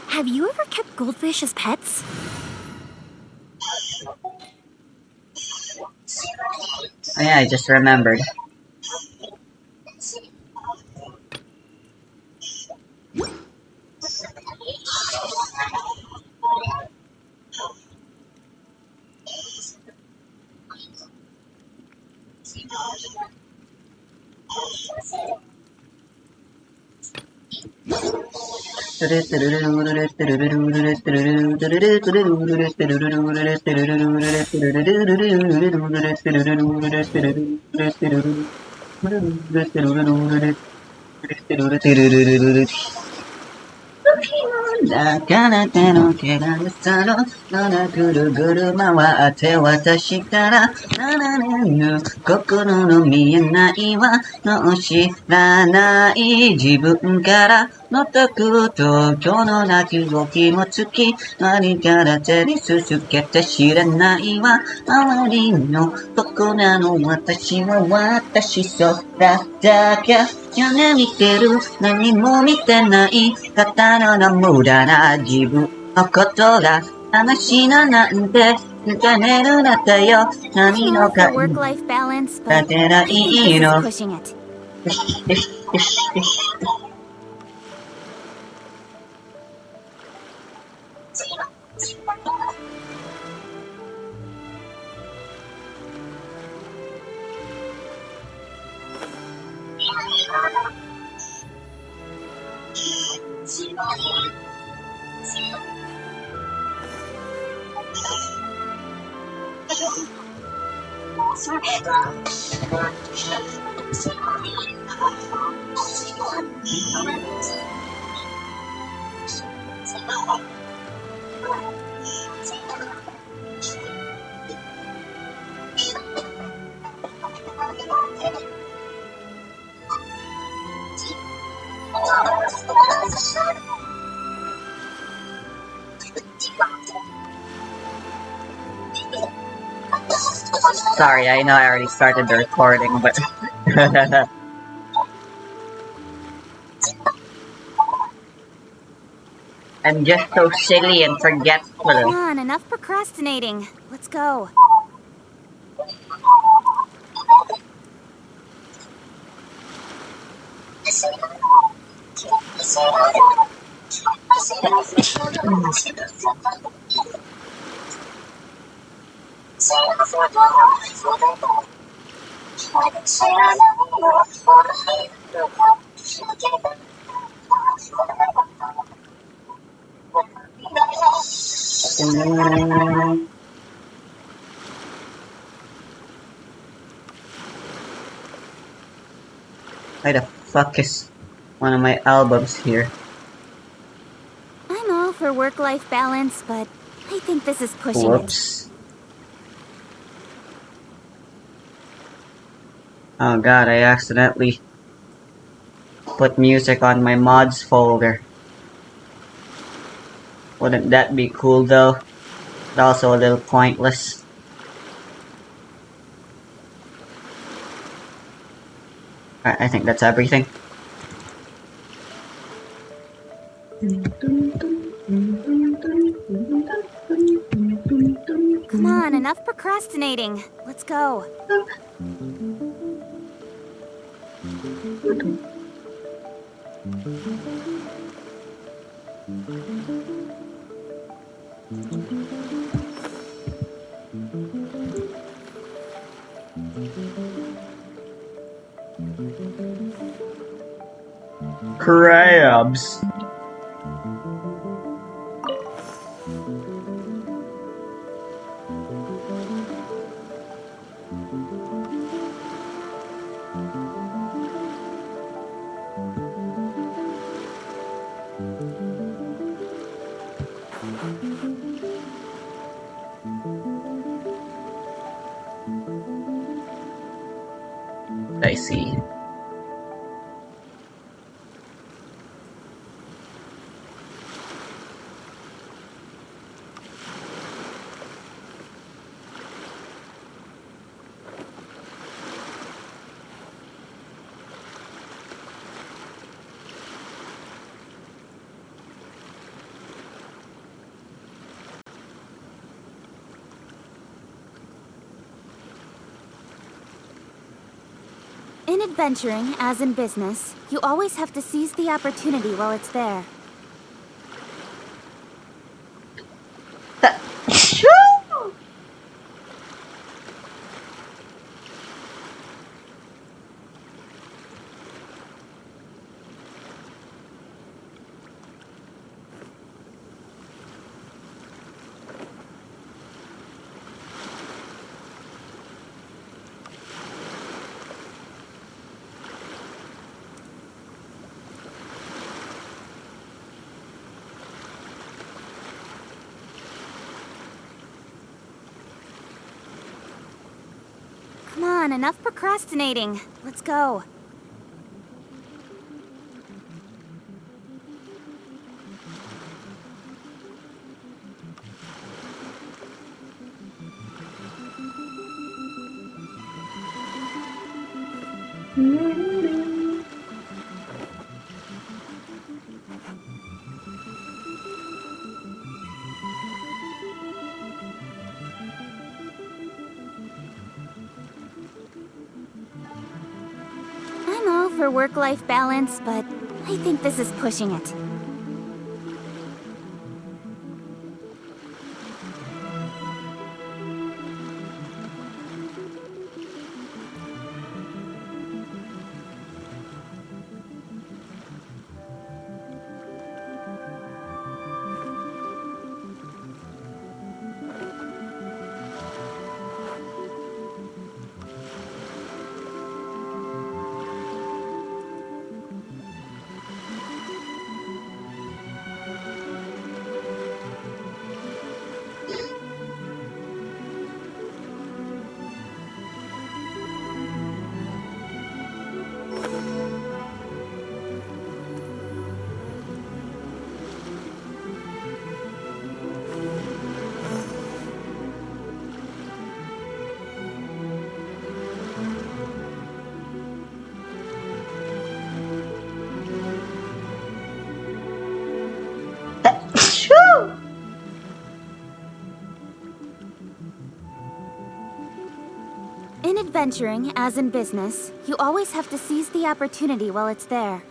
Have you ever kept goldfish as pets? Oh yeah, I just remembered. I'm all for work-life balance, but I think this is pushing it. Sorry, I know I already started the recording, but I'm just so silly and Come forgetful. on, enough procrastinating. Let's go. Why the fuck is one of my albums here? I'm all for work-life balance, but I think this is pushing it. Whoops. Oh god, I accidentally put music on my mods folder. Wouldn't that be cool though? But also a little pointless. I think that's everything. Come on, enough procrastinating. Let's go. Crabs. I see. In adventuring, as in business, you always have to seize the opportunity while it's there. Shoo! Come on, enough procrastinating. Let's go. I'm all for work-life balance, but I think this is pushing it. Shoo! In adventuring, as in business, you always have to seize the opportunity while it's there.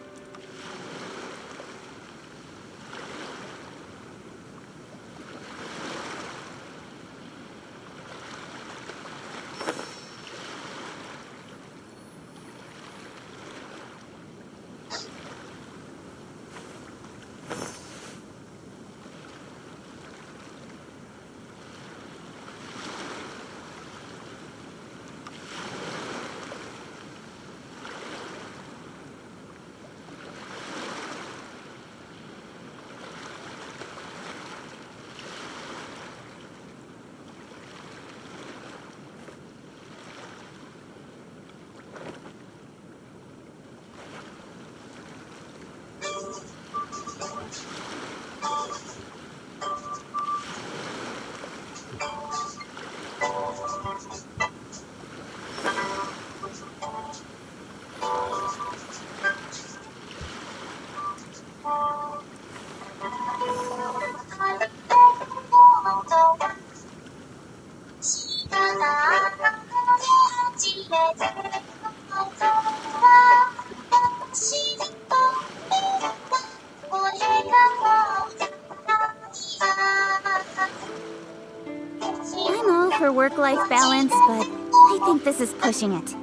I'm all for work-life balance, but I think this is pushing it.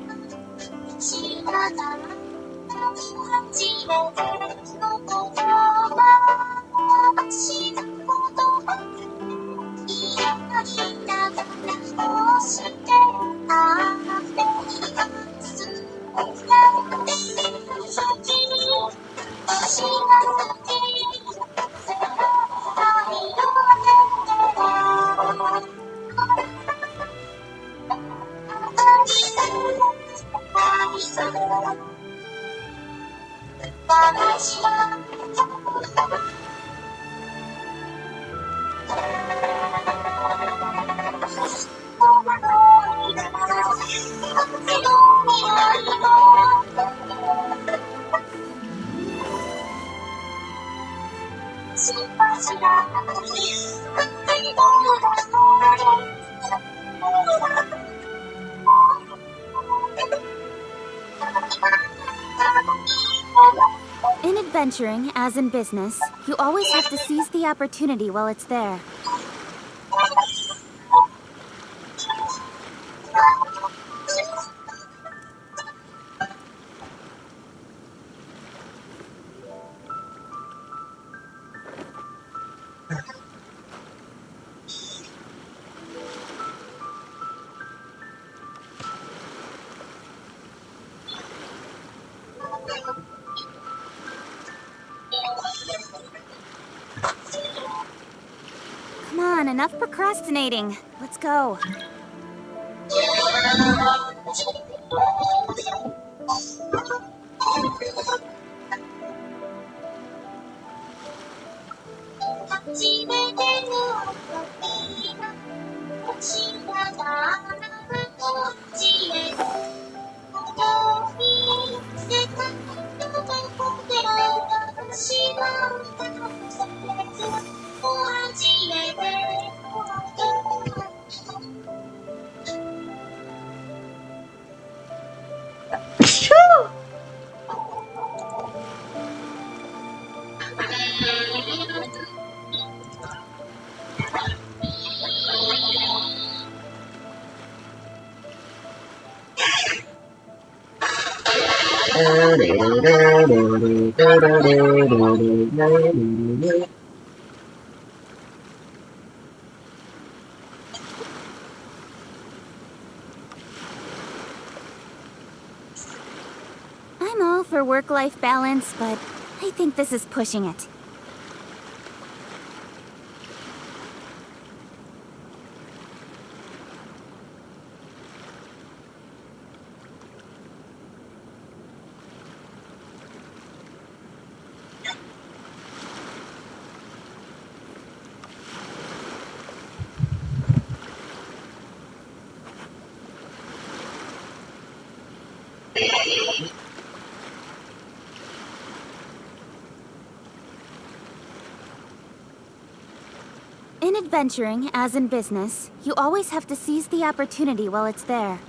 In adventuring, as in business, you always have to seize the opportunity while it's there. Come on, enough procrastinating. Let's go. I'm all for work-life balance, but I think this is pushing it. In adventuring, as in business, you always have to seize the opportunity while it's there.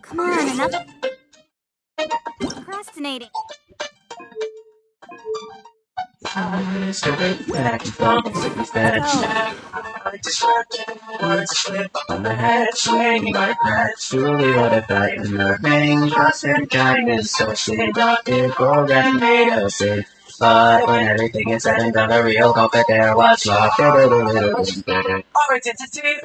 Come on, enough. Fascinating. So wait back and forth and sit instead. Words slip on the head, swinging like that. Truly what a fight, and the thing trust and kindness. So seductive, program made us it. But when everything is said and done, the real culprit there was love. Our identity.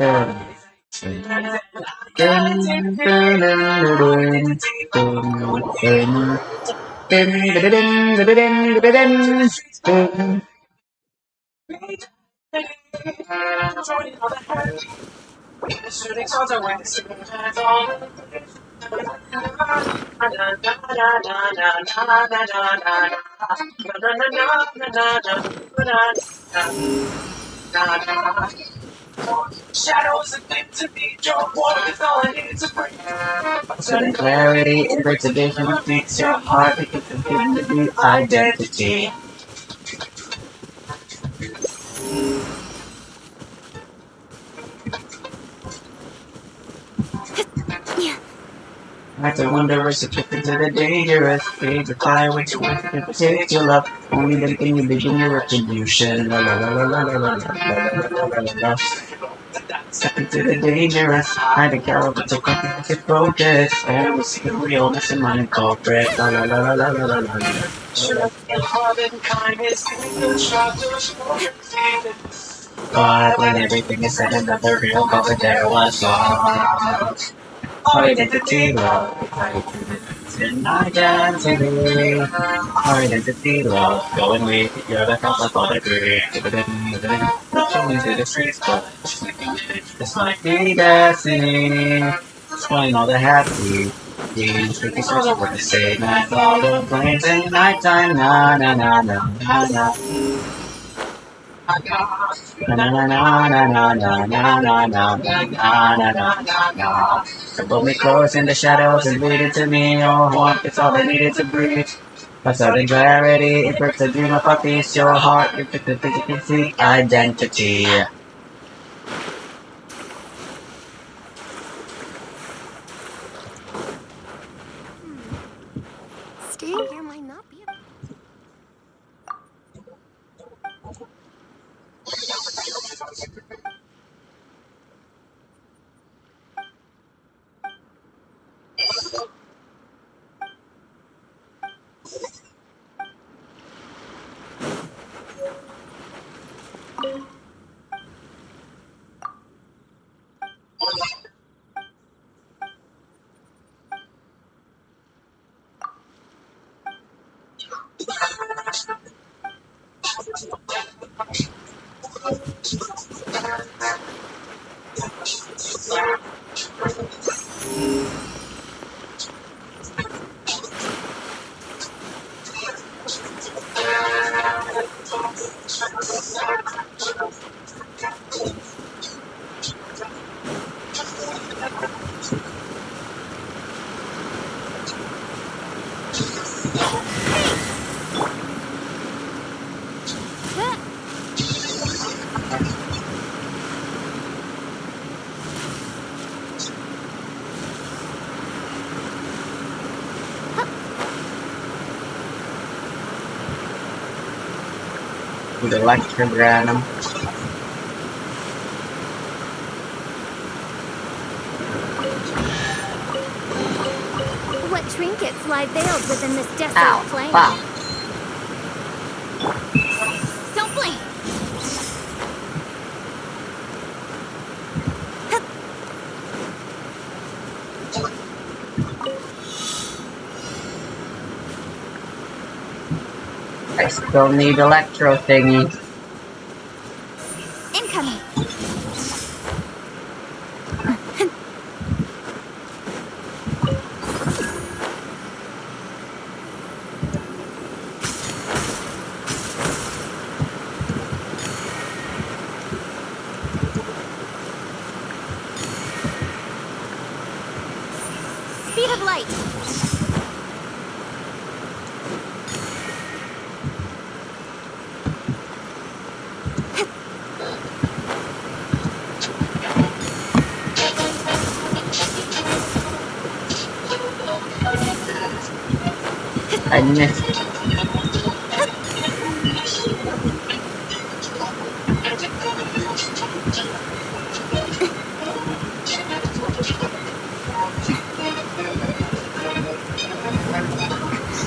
Shadows and things to be your walk is all I need to bring. Sudden clarity, it breaks the vision, it makes your heart because it's the new identity. That's a wondrous trip into the dangerous. Fade the fire when you want to protect your love. Only then can you begin your retribution. La la la la la la la la la la la. Step into the dangerous. Hide the carol, but so comprehensive focus. And we'll see the realness in mind culprit. La la la la la la la la. Should have been hard and kindness. But when everything is said and done, the real culprit there was love. Our identity, love. Identity. Our identity, love. Going with you're the couple for the grid. Showing to the streets, but this might be destiny. Showing all the happy. These tricky stars are worth the same as all the planes in nighttime. Na na na na na na. Na na na na na na na na na na na na na. So pull me close in the shadows and lead it to me. Your warmth is all I needed to breathe. A sudden clarity, it breaks the dream of a peace. Your heart, you pick the physical identity. Staying here might not be. With the electrogram. What trinkets lie veiled within this desolate Ow! plain? Wow! Don't blink! I still need electro thingy. Incoming! Speed of light! I missed.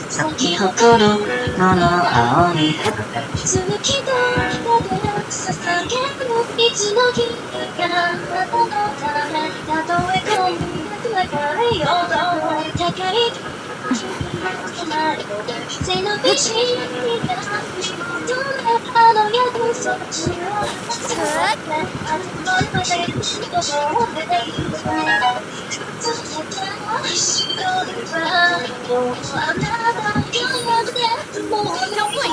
Saki hokuru no no aoni hara. 続きとだから捧げるいつの日かあなたのためたとえこんな高いよと高い背伸びしがどれあの約束を忘れあのまでどこでしこれはもうあなたがやってもうよい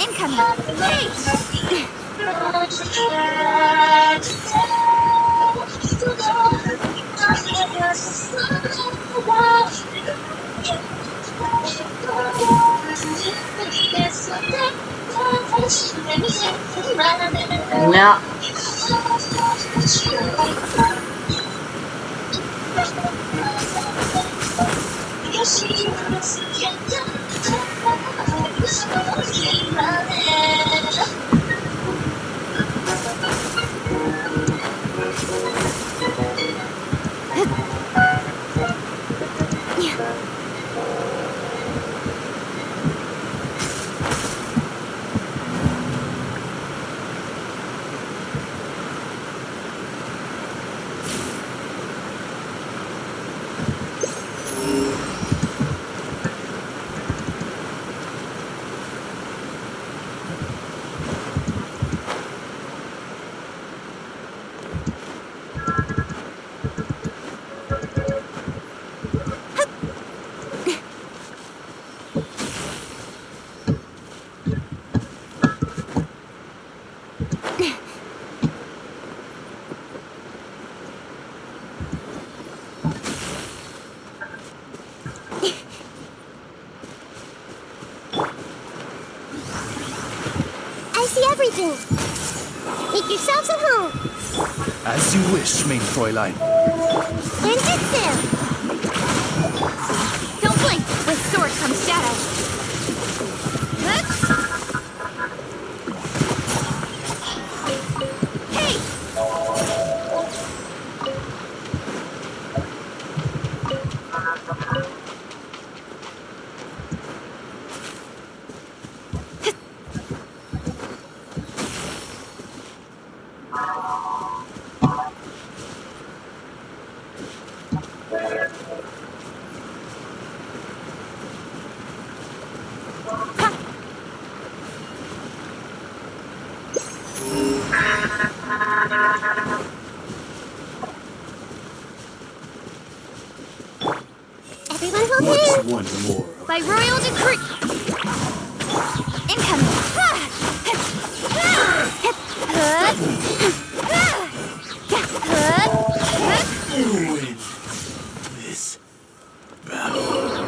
Incoming! No. Everything. Make yourselves at home. As you wish, mein Fräulein. Ninjutsu! Don't blink. With sword comes shadow. Hey! Everyone What's okay? one more? By royal decree. Incoming. You win this battle.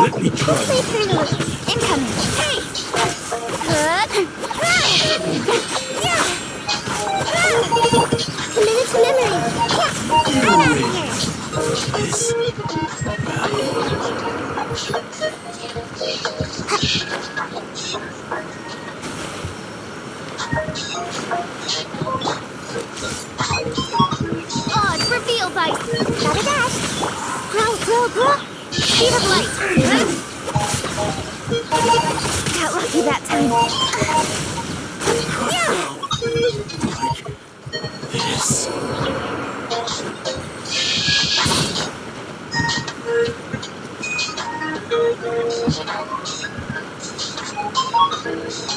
Let me try. Incoming. Hey! Good. Yeah! Committed to memory. Yeah! I'm out of here. This Odds reveal dice. Gotta dash. Grow. Speed of light. Got lucky that time. this.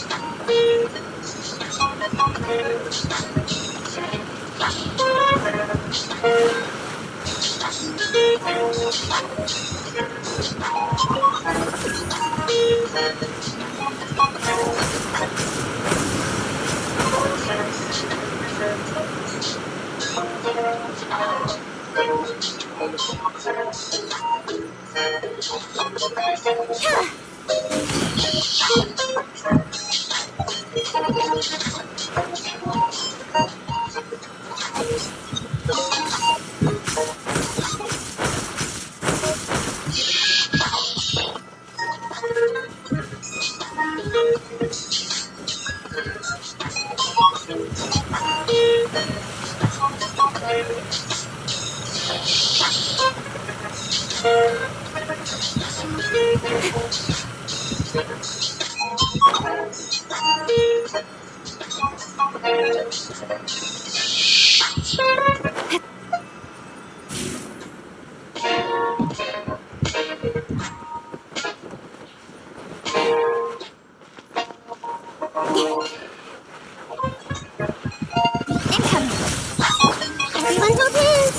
Incoming. Everyone hold hands.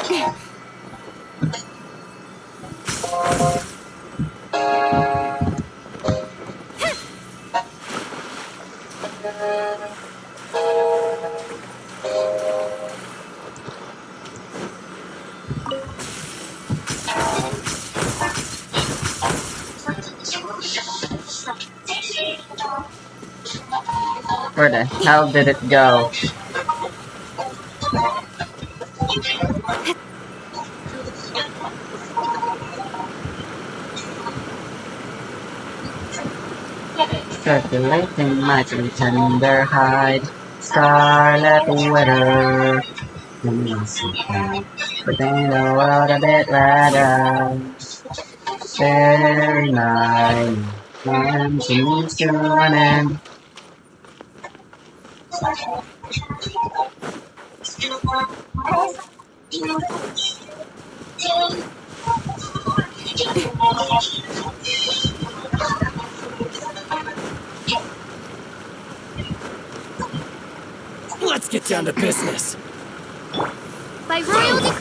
Yeah! Where the hell did it go? Circulating my tender hide, scarlet weather. But they know what a bit rather. Very nice, and she needs to an end. Let's get down to business. By royal and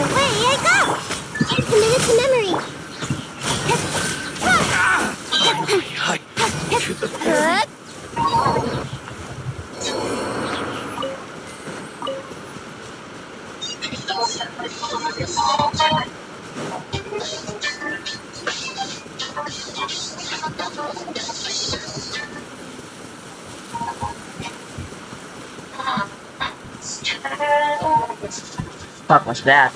away I go! Committed to memory. Good. Fuck was that?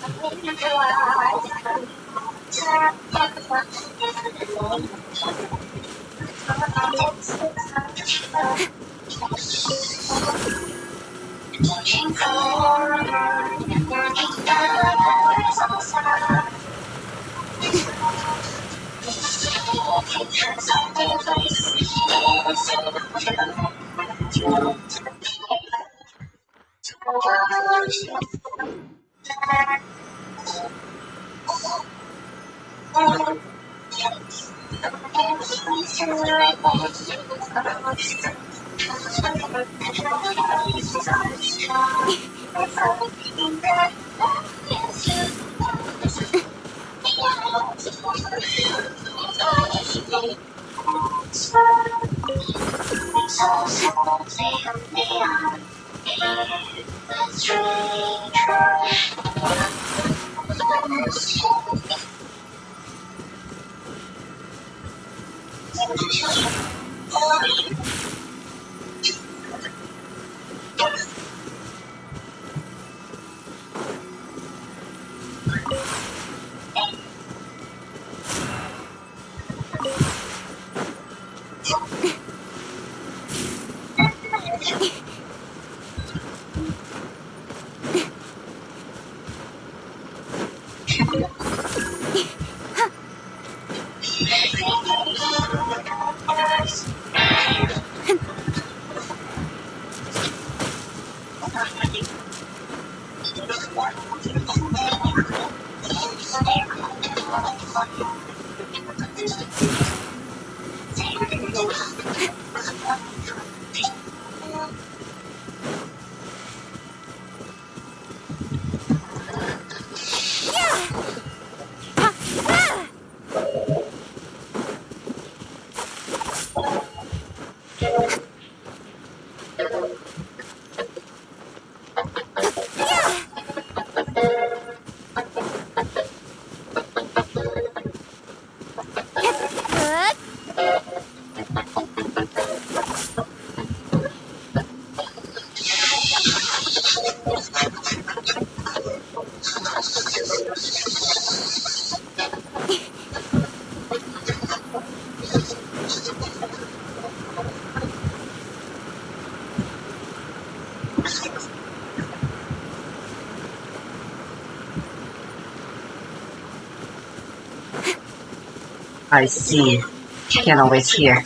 I see. Can't always hear.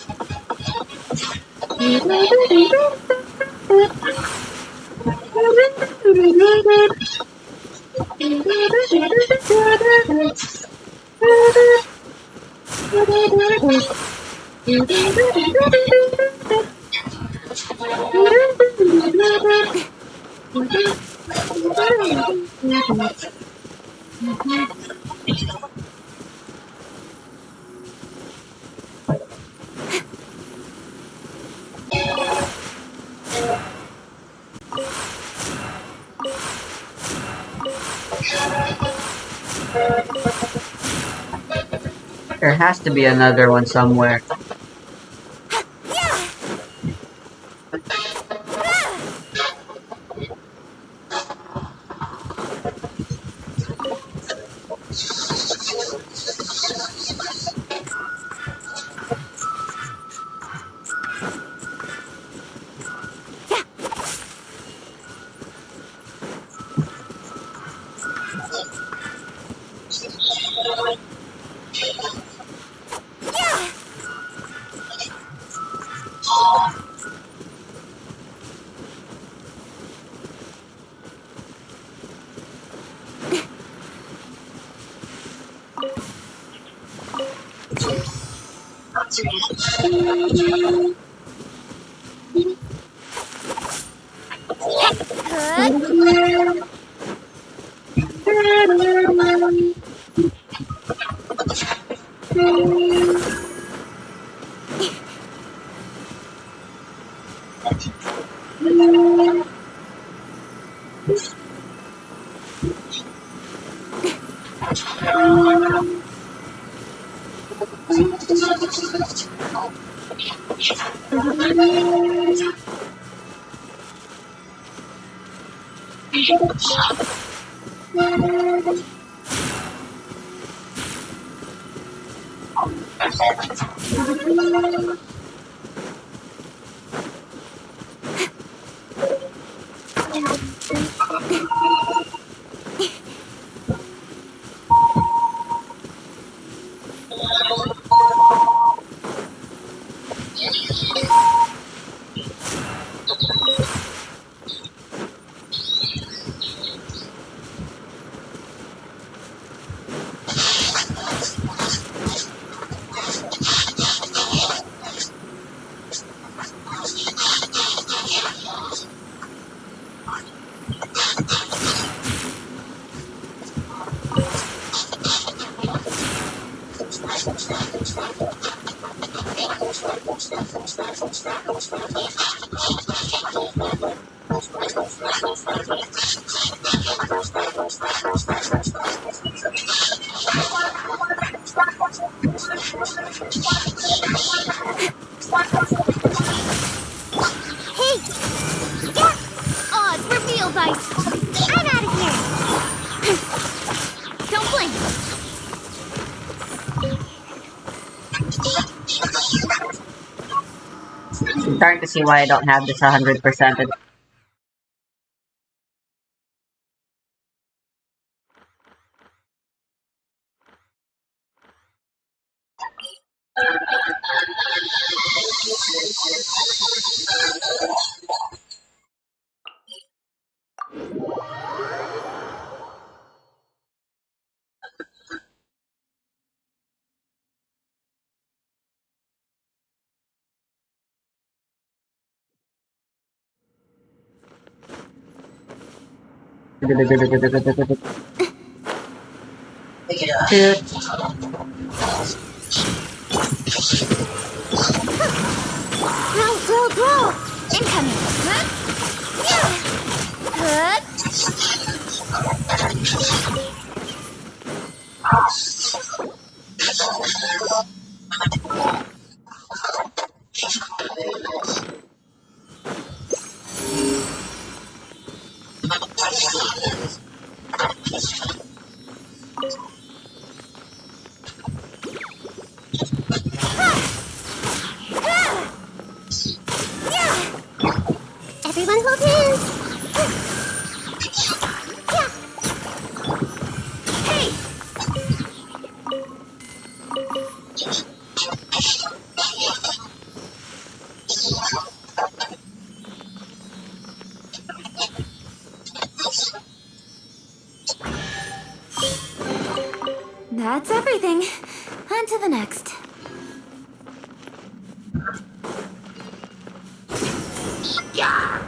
There has to be another one somewhere. Hey! Yeah! Aw, it's reveal dice! I'm out of here! Don't blink! I'm starting to see why I don't have this 100%. Grow! Incoming! Huh? Yeah! Good! Everyone hold hands! Hey! That's everything. On to the next. Yeah!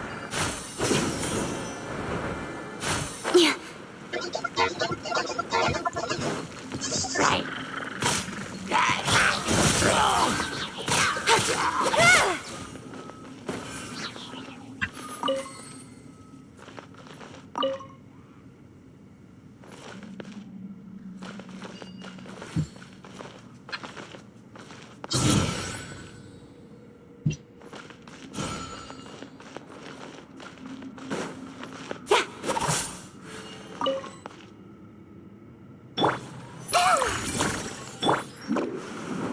Right.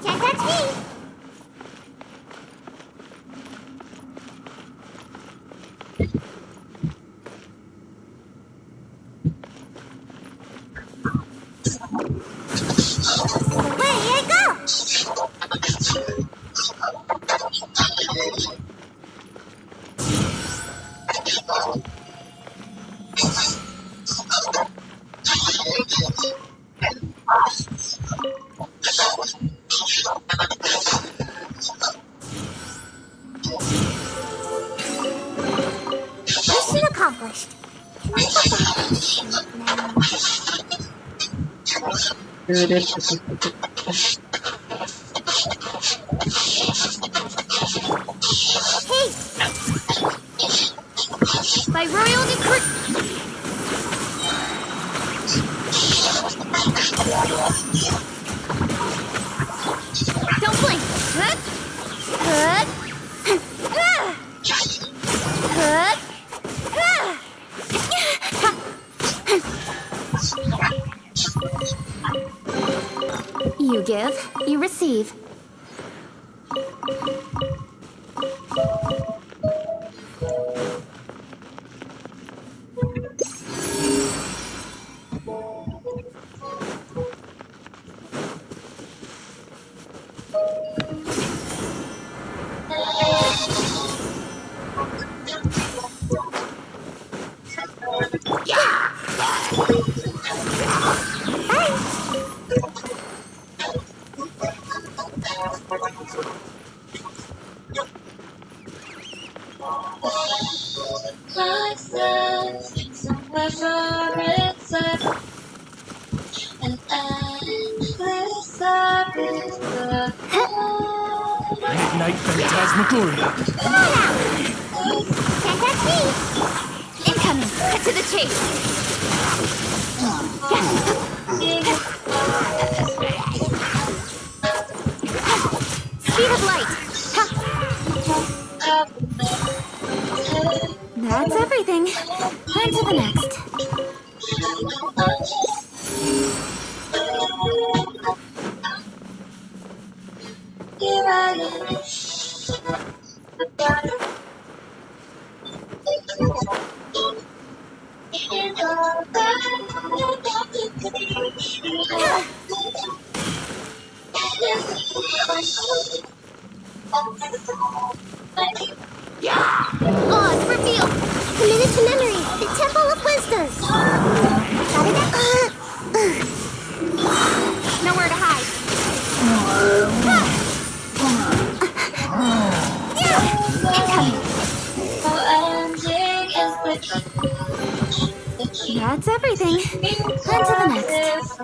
Can't touch me! Away I go! Mission accomplished. Can I Hey! By royal decree. Don't blink. Good. Good. Good. You give, you receive. Places somewhere far inside an endless Midnight Phantasmagoria. Can't catch me! Incoming! Cut to the chase! Speed of light! Ha. That's everything. On to the next. Oz, reveal! Committed to memory, the Temple of Wisdom! Nowhere to hide. Incoming! That's everything. On to the next.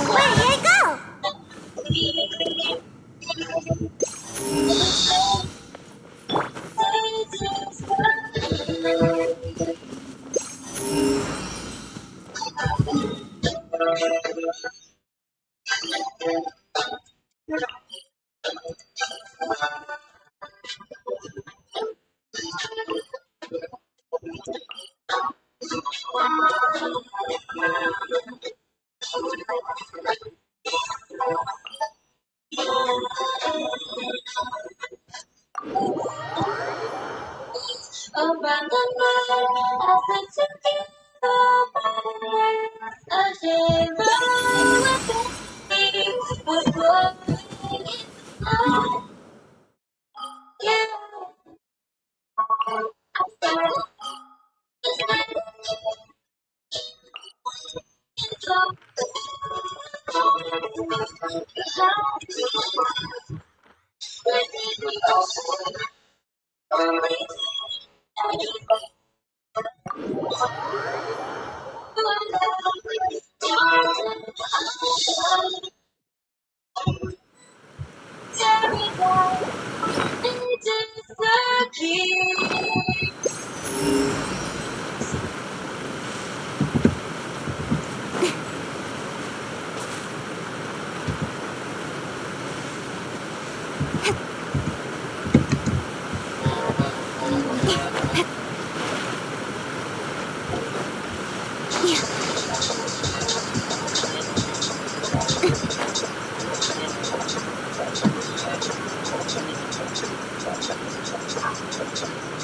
Where did I go?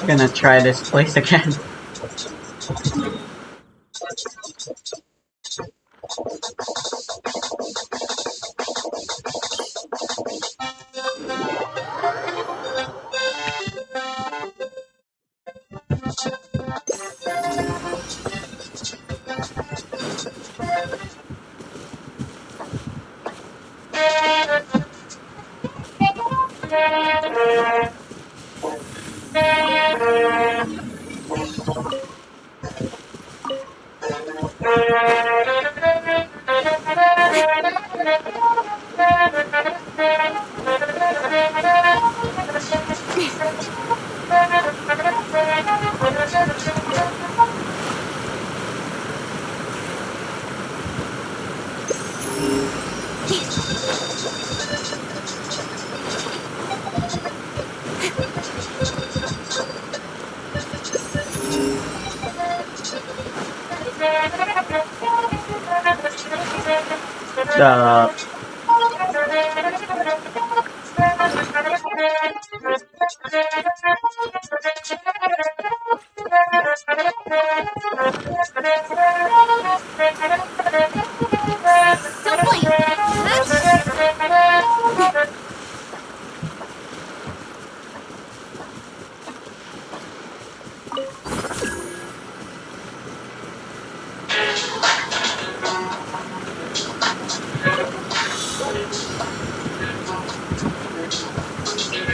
I'm gonna try this place again. Stop. Don't blink.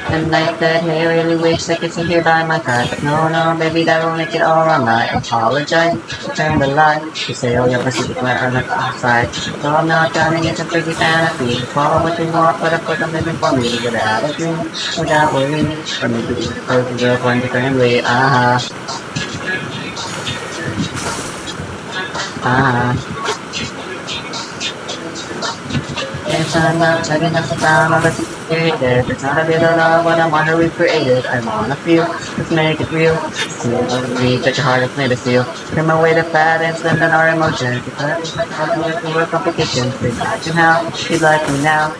And I said, hey, I really wish I could sit here by my side. But no, no, baby, that will make it all wrong. I apologize, turn the light. You say, oh, you're pursuing my on the outside. So I'm not trying to get some crazy fantasy. Follow what you want, but of course I'm living for me. Without a dream, without worry. Or maybe it's a perfect girlfriend differently. Yes, I'm not checking out the sound of the created. It's not a bit of love what I want to recreate. I wanna feel, let's make it real. Feel of me, such a heart is made of steel. Trim away the fat and slim down our emotions. Because I'm looking for competition. Please like you how, you like me now.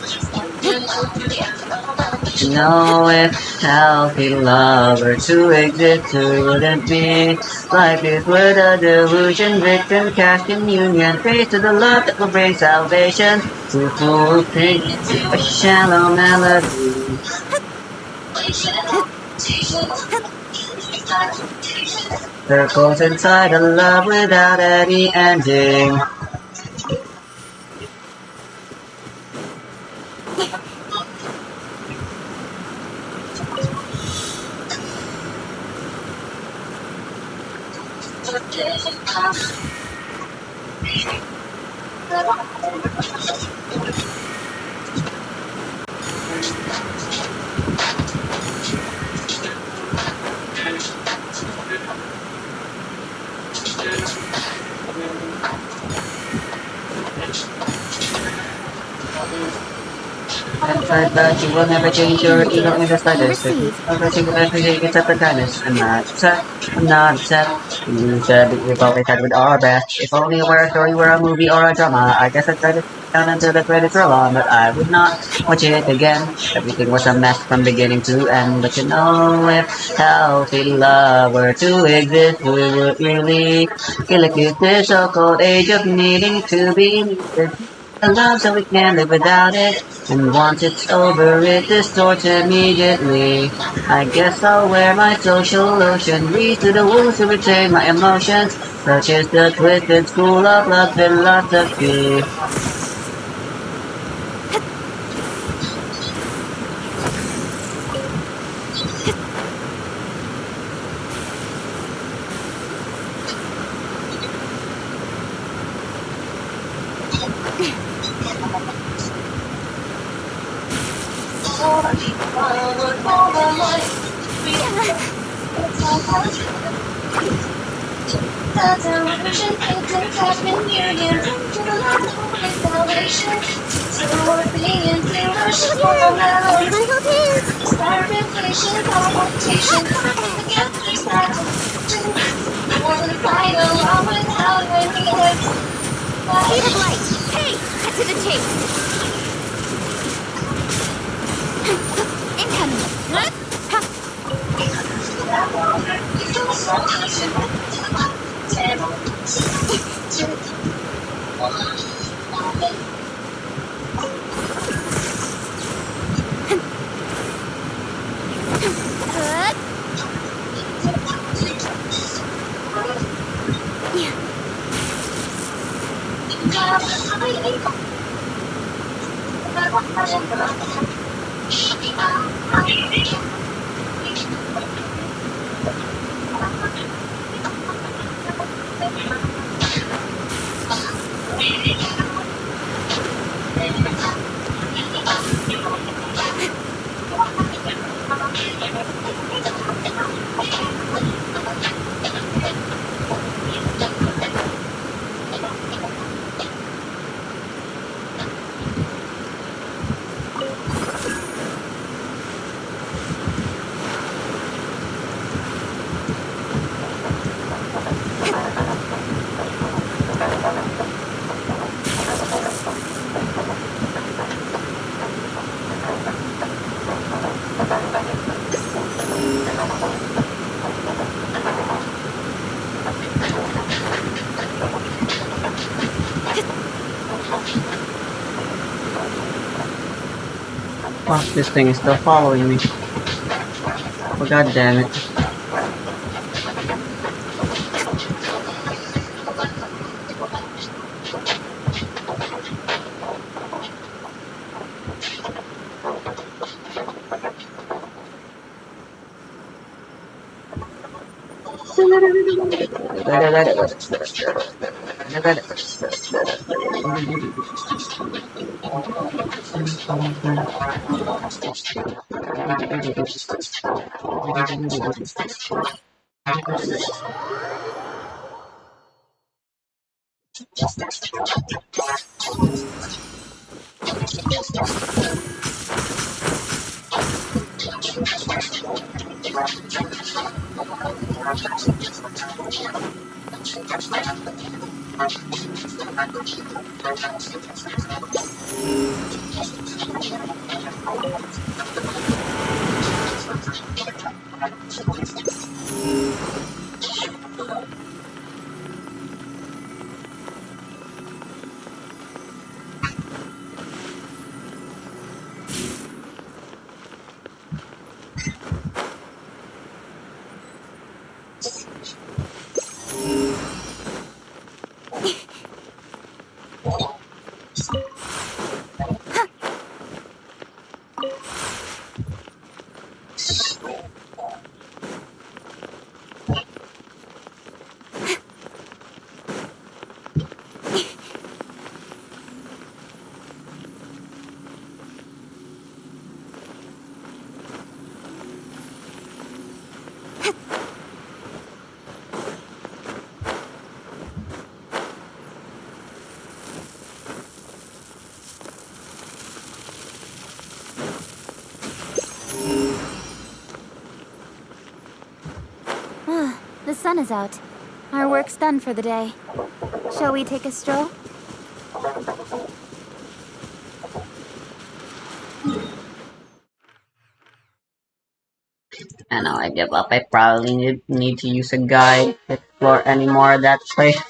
To know if healthy love were to exist, who wouldn't be? Life is with a delusion, victim cast in union. Praise to the love that will bring salvation to full thing, a shallow melody. Circles inside a love without any ending. I thought you will never change your ego in the slightest. Receive. Every single everything except for kindness. I'm not upset. I'm not upset. You said that we've always had with our best. If only it were a story, were a movie or a drama. I guess I'd try to down until the credits roll on, but I would not watch it again. Everything was a mess from beginning to end. But you know, if healthy love were to exist, we would really feel like it's this so-called age of needing to be needed. A love so we can't live without it. And once it's over, it distorts immediately. I guess I'll wear my social lotion, reach to the wounds to retain my emotions, such as the twisted school of love philosophy. Everybody hold hands. Speed of light. Hey, cut to the chase. Incoming. Huh? Fuck, this thing is still following me. Oh, god damn it. The sun is out. Our work's done for the day. Shall we take a stroll? I know, I give up. I probably need to use a guide to explore any more of that place.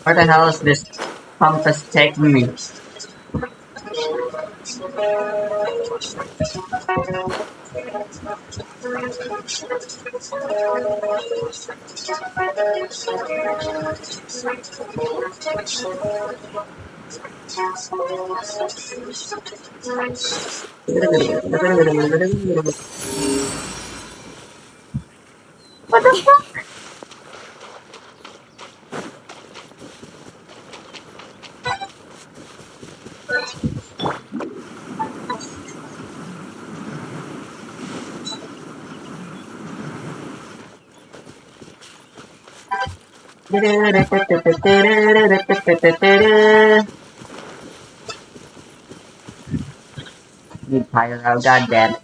Where the hell is this compass taking me? What the fuck? You pyro, goddamn.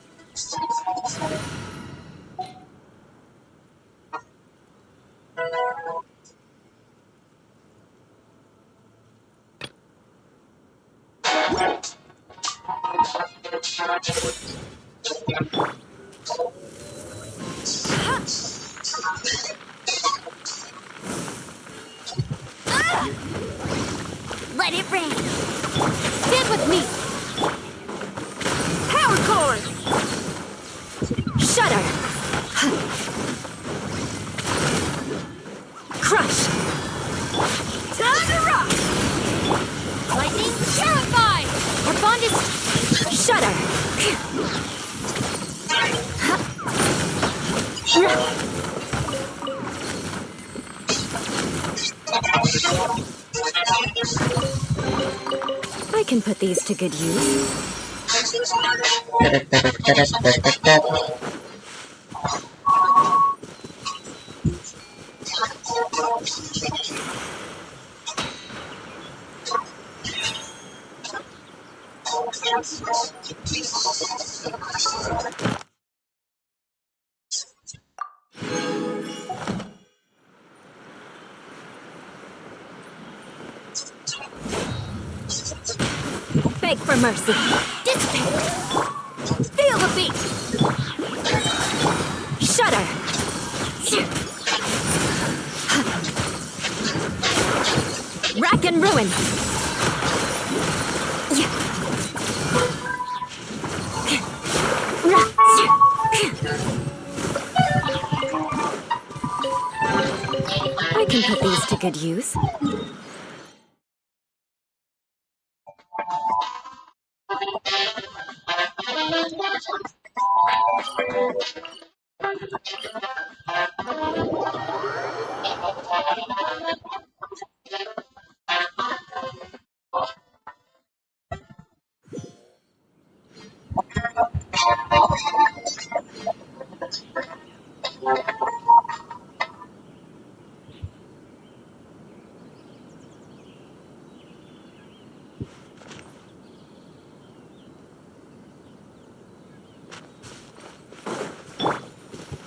Let it rain. Stand with me. Power core. Shudder. Crush. Time to rock. Lightning. Purify. Our bond is shudder. I can put these to good use. Beg for mercy. Dissipate. Feel the beat. Shudder. Rack and ruin. I can put these to good use.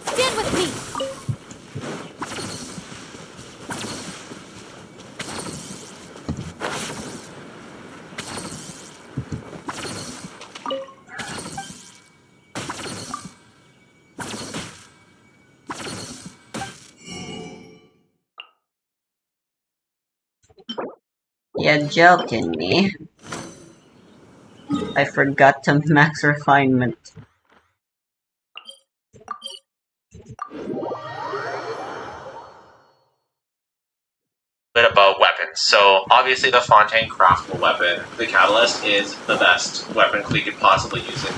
Stand with me. You're joking me. I forgot to max refinement. Bit about weapons. So obviously the Fontaine craftable weapon, the Catalyst, is the best weapon Klee could possibly use it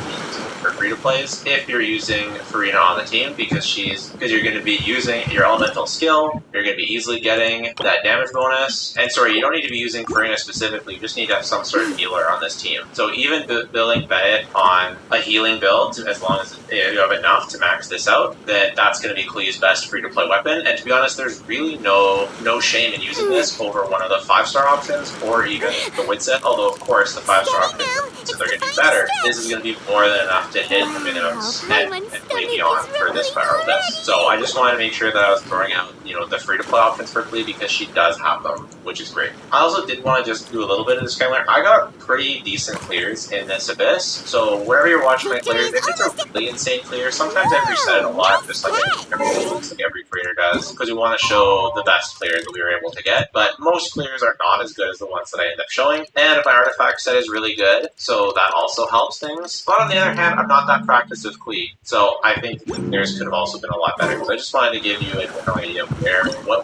for free to plays if you're using Farina on the team, because you're going to be using your elemental skill, you're going to be easily getting that damage bonus. And sorry, you don't need to be using Farina specifically, you just need to have some sort of healer on this team. So even building Bennett on a healing build, as long as you have enough to max this out, that's going to be Klee's best free to play weapon. And to be honest, there's really no shame in using this over one of the 5-star options or even the Witset, although of course the 5-star options, so they're going to be better. This is going to be more than enough have to hit the minimums and way beyond for this Pyro test. So I just wanted to make sure that I was throwing out, the free-to-play options for Klee because she does have them, which is great. I also did want to just do a little bit of disclaimer. I got pretty decent clears in this Abyss, so wherever you're watching my clears, if it's a really insane clear, sometimes I reset it a lot, just like every creator does, because we want to show the best clears that we were able to get, but most clears are not as good as the ones that I end up showing, and if my artifact set is really good, so that also helps things. But on the other hand, I'm not that practiced with Klee, so I think theirs could have also been a lot better. So I just wanted to give you a general idea of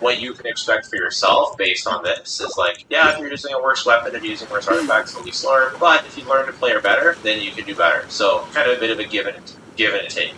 what you can expect for yourself based on this. Is like, yeah, if you're using a worse weapon and using worse artifacts, it'll be slower, but if you learn to play her better, then you can do better. So kind of a bit of a give and take.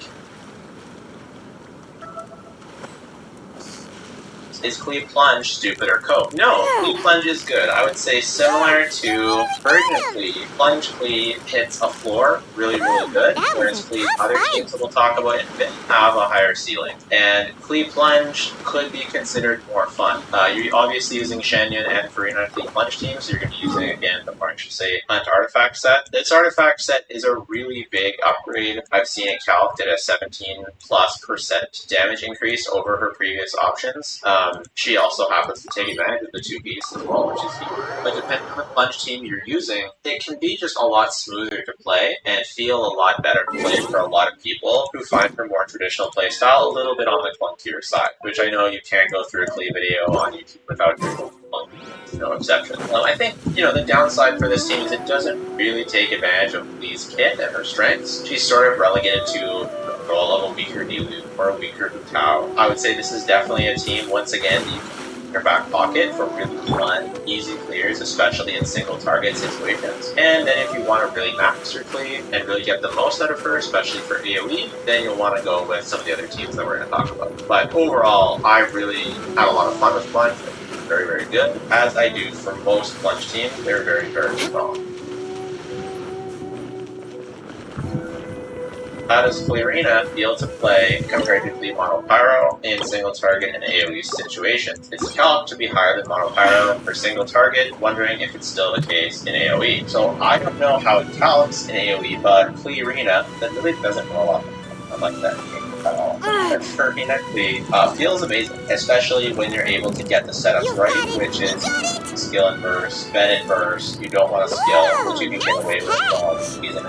Is Klee Plunge stupid or cope? No, Klee Plunge is good. I would say similar to Virgin Klee. Plunge Klee hits a floor really, really good, whereas Klee other teams that we'll talk about in a bit have a higher ceiling. And Klee Plunge could be considered more fun. You're obviously using Shanyan and Furina Klee Plunge teams, so you're going to be using, again, the more I should say, Hunt artifact set. This artifact set is a really big upgrade. I've seen it calced at a 17+% damage increase over her previous options. She also happens to take advantage of the 2 beasts as well, which is huge. But depending on the plunge team you're using, it can be just a lot smoother to play and feel a lot better to play for a lot of people who find her more traditional playstyle a little bit on the clunkier side, which I know you can't go through a Klee video on YouTube without no exception. I think, the downside for this team is it doesn't really take advantage of Klee's kit and her strengths. She's sort of relegated to the role of a weaker Nilu or a weaker Hu Tao. I would say this is definitely a team, once again, you can keep in your back pocket for really fun, easy clears, especially in single target situations. And then if you want to really max your Klee and really get the most out of her, especially for AoE, then you'll want to go with some of the other teams that we're going to talk about. But overall, I really had a lot of fun with Plunge. Very, very good, as I do for most Plunge teams. They're very, very strong. How does Flearina feel to play compared to Klee Mono Pyro in single target and AoE situations? It's calced to be higher than Mono Pyro for single target, wondering if it's still the case in AoE. So I don't know how it calcs in AoE, but Flearina, that really doesn't know a lot like that at all. Furina Klee feels amazing, especially when you're able to get the setups right, which is skill and burst, Bennett burst, you don't want to skill, which you can get away with while using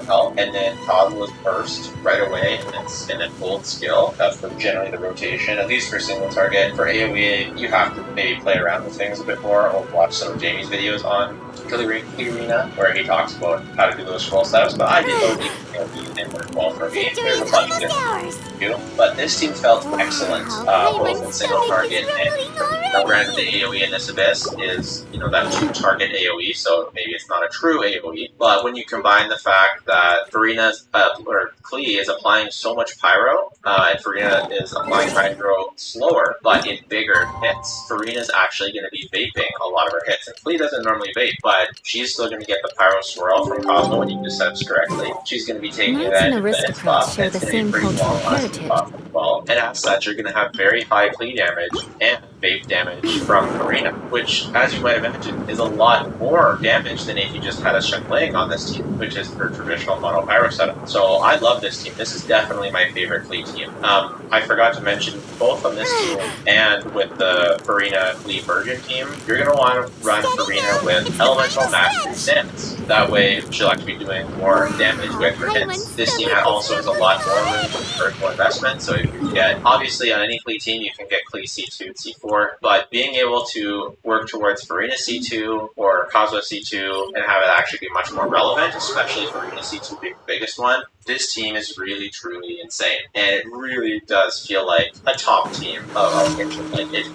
help, and then Cosmo's burst right away, and then Bold skill. That's generally the rotation, at least for single target. For AoE, you have to maybe play around with things a bit more, or watch some of Jamie's videos on Arena, where he talks about how to do those scroll setups, but I did those and work well for me. There's a bunch of different things to do. But this team felt excellent, both in single target and around the AoE in this Abyss is, that 2-target AoE, so maybe it's not a true AoE, but when you combine the fact that Furina's, or Klee is applying so much Pyro, and Furina is applying Hydro slower, but in bigger hits, Furina's actually going to be vaping a lot of her hits, and Klee doesn't normally vape, but she's still going to get the Pyro swirl from Cosmo when you do setups correctly. She's going to be taking advantage of Bennett's buff, and it's going to be pretty long-lasting buff as well, and as such, you're going to have very high Klee damage and vape damage from Furina, which, as you might imagine, is a lot more damage than if you just had a Shenling on this team, which is her traditional Mono Pyro setup. So I love this team. This is definitely my favorite Klee team. I forgot to mention, both on this team and with the Furina Klee Virgin team, you're going to want to run Furina with Elemental Mastery Stance. That way, she'll actually be doing more damage with her hits. This team also has a lot more room for vertical investment, so if you get, obviously on any Klee team, you can get Klee C2 and C4, but being able to work towards Furina C2 or Cosmo C2 and have it actually be much more relevant, especially Furina C2 being the biggest one, this team is really, truly insane. And it really does feel like a top team of Genshin. Like, it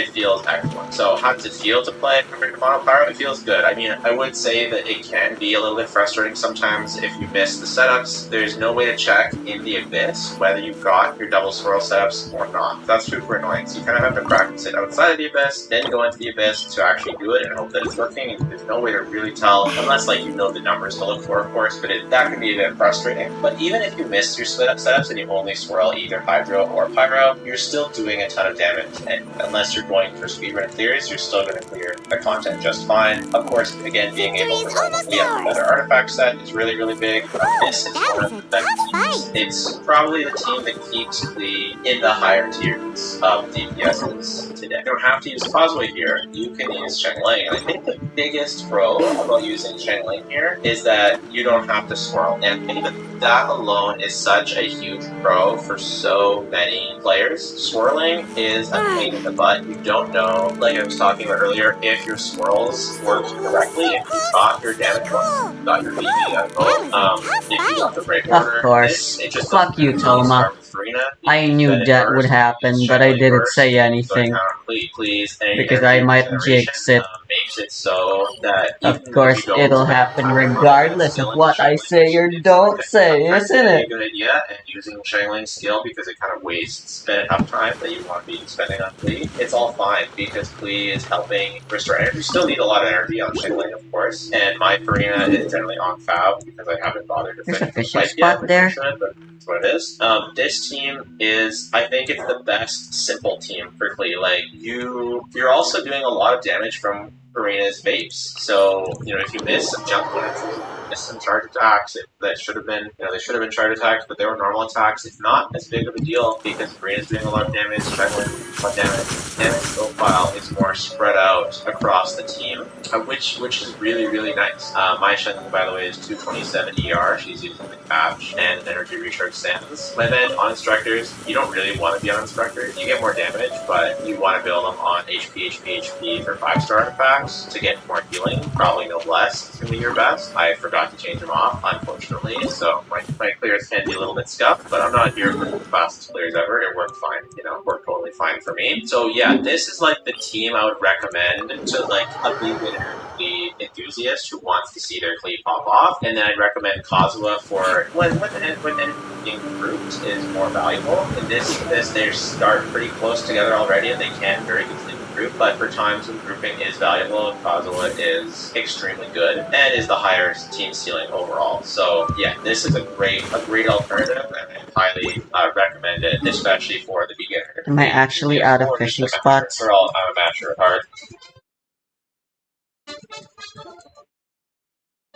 feels excellent. So how does it feel to play compared to Mono Pyro? It feels good. I mean, I would say that it can be a little bit frustrating sometimes if you miss the setups. There's no way to check in the Abyss whether you've got your double swirl setups or not. That's super annoying. So you kind of have to practice it outside of the Abyss, then go into the Abyss to actually do it and hope that it's working. There's no way to really tell, unless like you know the numbers to look for, of course, but that can be a bit frustrating. But even if you miss your split up setups and you only swirl either Hydro or Pyro, you're still doing a ton of damage, and unless you're going for speedrun clears, you're still going to clear the content just fine. Of course, again, being able to run a better artifact set is really, really big. This is one of the better teams. It's probably the team that keeps in the higher tiers of DPSs today. You don't have to use Causeway here, you can use Chengling. And I think the biggest pro about using Chengling here is that you don't have to swirl. And I think that alone is such a huge pro for so many players. Swirling is a pain in the butt. You don't know, like I was talking about earlier, if your swirls work correctly, if you got your damage once, you got your BB if you got the break order. Of course. It just Fuck you, Toma. I knew that would happen, but I didn't say anything. Please, Because I might jinx it. Makes it so that Of course, it'll happen regardless of what I say or don't say, isn't it? A good idea, and using Changeling's skill because it kind of wastes enough time that you want to be spending on Klee. It's all fine because Klee is helping restore energy. You still need a lot of energy on Changling, of course, and my Farina is generally on Fab because I haven't bothered to There's a finish fishing the fight yet, spot there. but that's what it is. This team is, I think it's the best simple team for Klee. Like, you're also doing a lot of damage from Farina's vapes. So, if you miss some jump clearances, miss some charge attacks, that should have been, they should have been charge attacks, but they were normal attacks. It's not as big of a deal because Farina's doing a lot of damage, Chengling a lot of damage profile is more spread out across the team, which is really, really nice. My Chengling, by the way, is 227 ER. She's using the Catch and Energy Recharge Sands. But then on Instructors, you don't really want to be on Instructors. You get more damage, but you want to build them on HP for 5-star artifacts to get more healing. Probably no less. It's going to be your best. I forgot to change them off, unfortunately, so my clears can be a little bit scuffed, but I'm not here for the fastest clears ever. It worked fine, worked totally fine for me. So yeah, this is like the team I would recommend to like a Klee enthusiast who wants to see their Klee pop off, and then I'd recommend Kazuha for when being grouped is more valuable. In this they start pretty close together already, and they can very easily group, but for times when grouping is valuable, Kazuha is extremely good and is the higher team ceiling overall. So yeah, this is a great alternative, and I highly recommend it, especially for the beginner. Am I actually out of fishing spots? I'm a master at heart.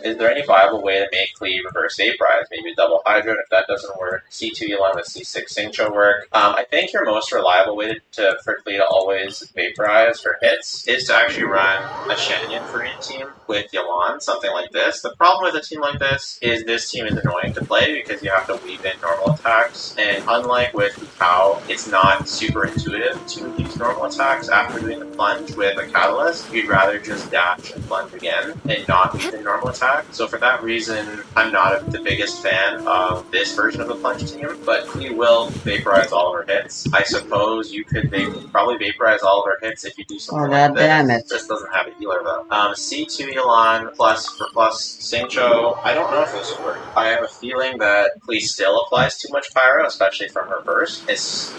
Is there any viable way to make Klee reverse vaporize? Maybe double Hydro, and if that doesn't work, C2 Elon with C6 Xingqiu work. I think your most reliable way for Klee to always vaporize for hits is to actually run a Shenyan Korean team with Yelan, something like this. The problem with a team like this team is annoying to play because you have to weave in normal attacks, and unlike with Cow, it's not super intuitive to use normal attacks after doing the plunge with a Catalyst. You'd rather just dash and plunge again and not weave in normal attacks. So for that reason, I'm not the biggest fan of this version of the plunge team, but Klee will vaporize all of her hits. I suppose you could probably vaporize all of her hits if you do something like this. Damn it. This doesn't have a healer though. C2 Elon plus Xingqiu, I don't know if this will work. I have a feeling that Klee still applies too much pyro, especially from her burst.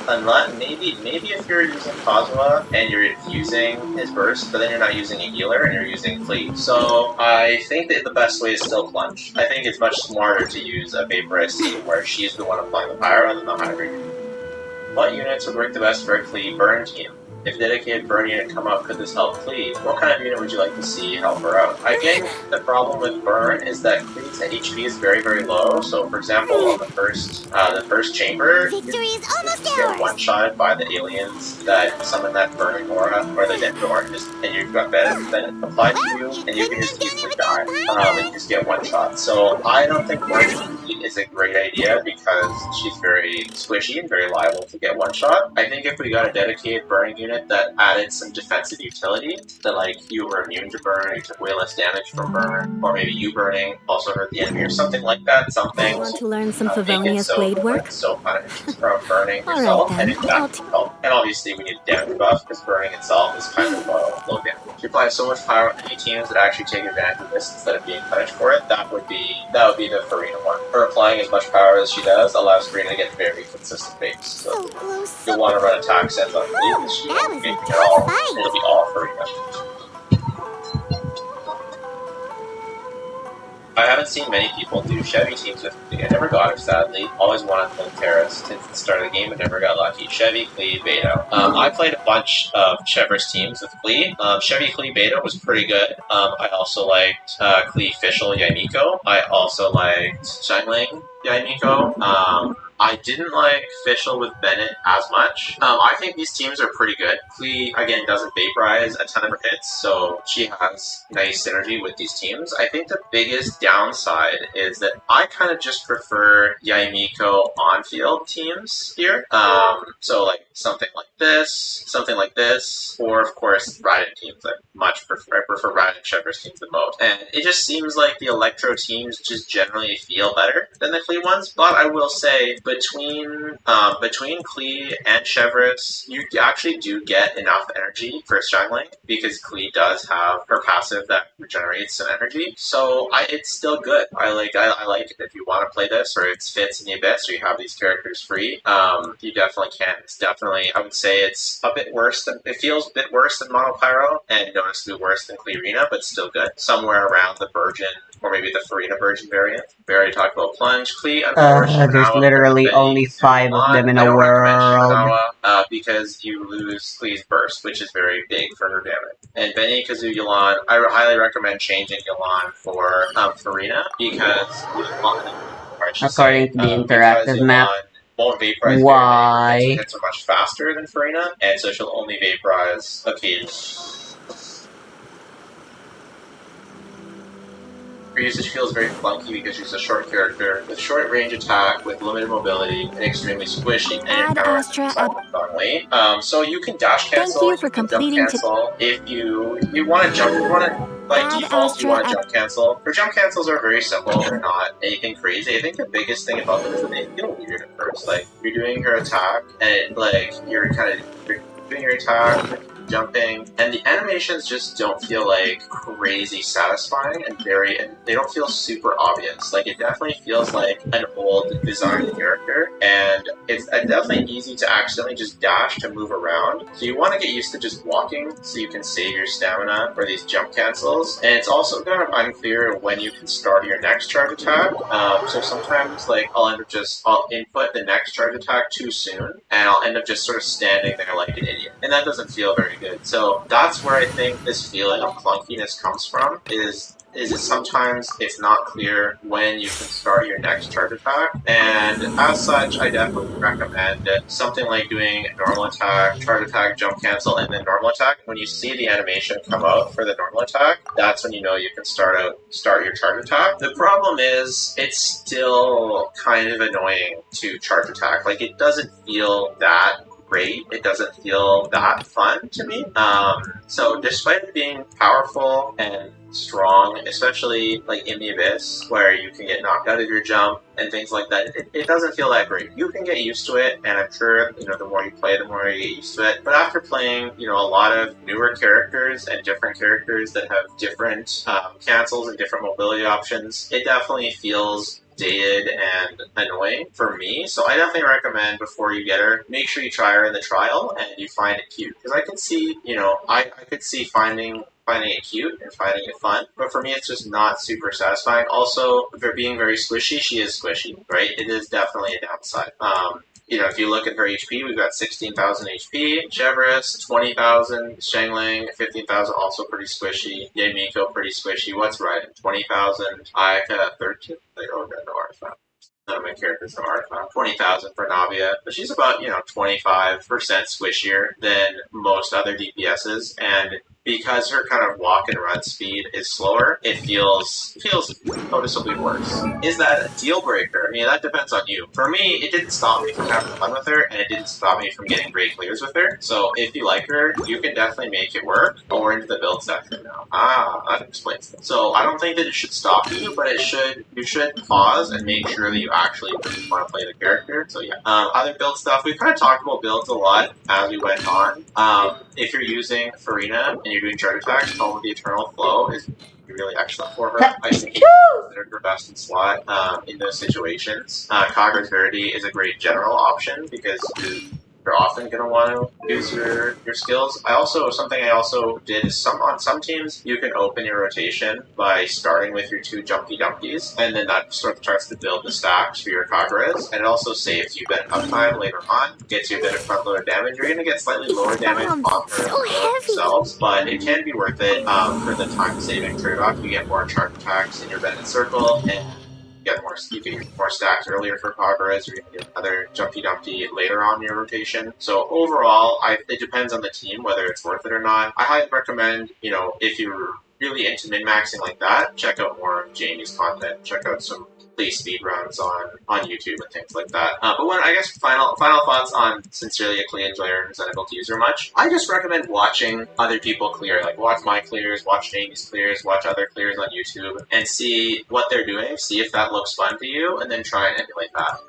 Unless maybe if you're using Kazuha and you're using his burst, but then you're not using a healer and you're using Klee. So I think that the best way is still plunge. I think it's much smarter to use a vaporized team where she's the one applying the pyro than the hybrid. What units would work the best for a Klee burn team? If dedicated burn unit come out, could this help Klee? What kind of unit would you like to see help her out? I think the problem with burn is that Klee's HP is very, very low. So, for example, on the first chamber, you get one-shotted by the aliens that summon that burning aura, or the dead aura, and you've got Bennett applied to you, and you can just easily die, and you just get one shot. So, I don't think burn is a great idea because she's very squishy and very liable to get one shot. I think if we got a dedicated burning unit that added some defensive utility, that like you were immune to burn, you took way less damage from burn, or maybe you burning also hurt the enemy or something like that. Something. Want to learn some Favonia's blade work? So punished from burning yourself, and in fact, and obviously we need a damage buff because burning itself is kind of low damage. If you apply so much power on any teams that actually take advantage of this instead of being punished for it, that would be the Farina one. her applying as much power as she does allows Farina to get very consistent baits. So So close. you'll want to run attack sets on Fleet, because she That won't was a get it tough all. fight. It'll be all Farina. I haven't seen many people do Chevy teams with Klee. I never got it, sadly. Always wanted to play Terrace since the start of the game, but never got lucky. Chevy, Klee, Beto. I played a bunch of Chevro's teams with Klee. Chevy, Klee, Beto was pretty good. I also liked Klee, Fischl, Yaimiko. I also liked Xiangling, Yaimiko. I didn't like Fischl with Bennett as much. I think these teams are pretty good. Klee, again, doesn't vaporize a ton of her hits, so she has nice synergy with these teams. I think the biggest downside is that I kind of just prefer Yaimiko on-field teams here. So like something like this, or of course Raiden teams. I prefer Raiden Chevro's teams the most. And it just seems like the Electro teams just generally feel better than the Klee ones. But I will say, between Klee and Chevro's, you actually do get enough energy for Xiangling, because Klee does have her passive that regenerates some energy. So it's still good. I like it. If you want to play this, or it fits in the Abyss, or you have these characters free, you definitely can. It's definitely, I would say it's a bit worse than, it feels a bit worse than Mono Pyro, and noticeably worse than Kleerina, but still good. Somewhere around the Virgin, or maybe the Farina Virgin variant. We already talked about Plunge. Klee, unfortunately, There's literally only 5 of them in a world. Because you lose Klee's burst, which is very big for her damage. And Benny, Kazoo, Yelan, I highly recommend changing Yelan for Farina, because According to the interactive map. Won't vaporize. Why? Hits are much faster than Farina, and so she'll only vaporize occasionally. Her usage feels very clunky because she's a short character with short range attack, with limited mobility, and extremely squishy. And Add Astra at so you can dash cancel. Thank you for can jump completing cancel if you want to jump. You want to by Add default. You want to Astra jump cancel. Her jump cancels are very simple. They're not anything crazy. I think the biggest thing about them is that they feel weird at first. Like you're doing her attack, and you're doing your attack, jumping, and the animations just don't feel like crazy satisfying, and they don't feel super obvious. Like it definitely feels like an old designed character, and it's definitely easy to accidentally just dash to move around. So you want to get used to just walking so you can save your stamina for these jump cancels. And it's also kind of unclear when you can start your next charge attack. So sometimes I'll input the next charge attack too soon, and I'll end up just sort of standing there like an idiot, and that doesn't feel very good. So that's where I think this feeling of clunkiness comes from, is sometimes it's not clear when you can start your next charge attack, and as such, I definitely recommend something like doing normal attack, charge attack, jump cancel, and then normal attack. When you see the animation come out for the normal attack, that's when you know you can start your charge attack. The problem is, it's still kind of annoying to charge attack. Like, it doesn't feel that great. It doesn't feel that fun to me. So despite it being powerful and strong, especially like in the Abyss, where you can get knocked out of your jump and things like that, it doesn't feel that great. You can get used to it, and I'm sure, the more you play, the more you get used to it. But after playing, a lot of newer characters and different characters that have different cancels and different mobility options, it definitely feels dated and annoying for me. So I definitely recommend, before you get her, make sure you try her in the trial and you find it cute. Because I can see, I could see finding it cute and finding it fun, but for me it's just not super satisfying. Also, for being very squishy, she is squishy, right? It is definitely a downside. If you look at her HP, we've got 16,000 HP. Chevro's 20,000. Xiangling 15,000, also pretty squishy. Yaimiko pretty squishy. What's Raiden? 20,000. Ayaka 13. Oh, no artifact. None of my characters have artifact. 20,000 for Navia, but she's about 25% squishier than most other DPSs, and because her kind of walk and run speed is slower, it feels noticeably worse. Is that a deal breaker? I mean, that depends on you. For me, it didn't stop me from having fun with her, and it didn't stop me from getting great clears with her. So if you like her, you can definitely make it work. Oh, we're into the build section now. That explains it. So I don't think that it should stop you, but you should pause and make sure that you actually really want to play the character. So yeah. Other build stuff, we've kind of talked about builds a lot as we went on. If you're using Farina and you're doing charge attacks, Tome of the Eternal Flow is really excellent for her. I think he's considered her best in slot in those situations. Kagura's Verity is a great general option because you're often going to want to use your skills. Something I also did is on some teams you can open your rotation by starting with your 2 Jumpy Dumpies, and then that sort of starts to build the stacks for your Kaguras, and it also saves you a bit of uptime later on, gets you a bit of front loader damage. You're going to get slightly lower damage on themselves, but it can be worth it for the time saving trade-off. You get more charge attacks in your Bennett circle, and you can get more stacks earlier for Kaguras, or you can get another Jumpy Dumpty later on in your rotation. So overall, it depends on the team whether it's worth it or not. I highly recommend, if you're really into min-maxing like that, check out more of Jamie's content. Check out some Klee speedruns on YouTube and things like that. But I guess final thoughts on Sincerely a Klee enjoyer who's unable to use her much. I just recommend watching other people clear, like watch my clears, watch Jamie's clears, watch other clears on YouTube, and see what they're doing, see if that looks fun to you, and then try and emulate that.